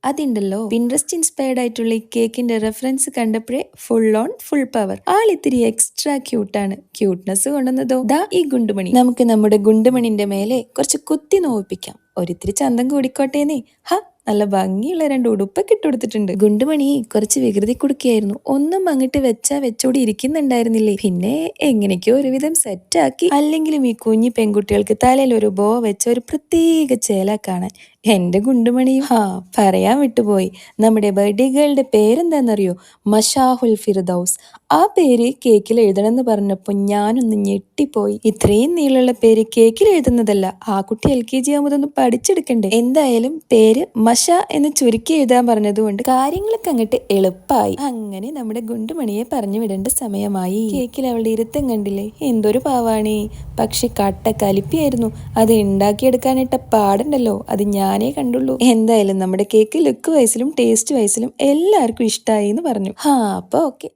അതുണ്ടല്ലോ Pinterest inspired ആയിട്ടുള്ള ഈ കേക്കിന്റെ റെഫറൻസ് കണ്ടപ്പോഴേ ഫുൾ പവർ. ആളിത്തിരി എക്സ്ട്രാ ക്യൂട്ടാണ്. ക്യൂട്ട്നെസ് കൊണ്ടുവന്നതോ ദാ ഈ ഗുണ്ടുമണി. നമുക്ക് നമ്മുടെ ഗുണ്ടുമണിന്റെ മേലെ കുറച്ച് കുത്തി നോവിപ്പിക്കാം. ഒരിത്തിരി ചന്തം കൂടിക്കോട്ടേന്നേ. ഹ, നല്ല ഭംഗിയുള്ള 2 ഉടുപ്പൊക്കെ ഇട്ടുകൊടുത്തിട്ടുണ്ട്. ഗുണ്ടുമണി കുറച്ച് വികൃതി കൊടുക്കുകയായിരുന്നു. ഒന്നും അങ്ങോട്ട് വെച്ചോടി ഇരിക്കുന്നുണ്ടായിരുന്നില്ലേ. പിന്നെ എങ്ങനെയൊക്കെയോ ഒരുവിധം സെറ്റാക്കി. അല്ലെങ്കിലും ഈ കുഞ്ഞി പെൺകുട്ടികൾക്ക് തലയിൽ ഒരു ബോ വെച്ച ഒരു പ്രത്യേക ചേല കാണാൻ. എന്റെ ഗുണ്ടുമണിയും പറയാൻ വിട്ടുപോയി. നമ്മുടെ ബർത്ത്ഡേ ഗേളുടെ പേരെന്താണെന്നറിയോ? മഷാഹുൽ ഫിർദൌസ്. ആ പേര് കേക്കിൽ എഴുതണമെന്ന് പറഞ്ഞപ്പോൾ ഞാനൊന്ന് ഞെട്ടിപ്പോയി. ഇത്രയും നീളമുള്ള പേര് കേക്കിൽ എഴുതുന്നതല്ല, ആ കുട്ടി LKG ആകുമ്പോഴൊന്ന് പഠിച്ചെടുക്കണ്ടേ. എന്തായാലും പേര് മഷ എന്ന് ചുരുക്കി എഴുതാൻ പറഞ്ഞതുകൊണ്ട് കാര്യങ്ങളൊക്കെ അങ്ങോട്ട് എളുപ്പമായി. അങ്ങനെ നമ്മുടെ ഗുണ്ടുമണിയെ പറഞ്ഞു വിടേണ്ട സമയമായി. കേക്കിൽ അവളുടെ ഇരുത്തം കണ്ടില്ലേ, എന്തൊരു പാവാണേ. പക്ഷെ കട്ട കലിപ്പിയായിരുന്നു. അത് ഉണ്ടാക്കിയെടുക്കാനിട്ട പാടുണ്ടല്ലോ, അത് ഞാനേ കണ്ടുള്ളൂ. എന്തായാലും നമ്മുടെ കേക്ക് ലുക്ക് വൈസിലും ടേസ്റ്റ് വൈസിലും എല്ലാവർക്കും ഇഷ്ടമായി എന്ന് പറഞ്ഞു. അപ്പൊ ഓക്കെ.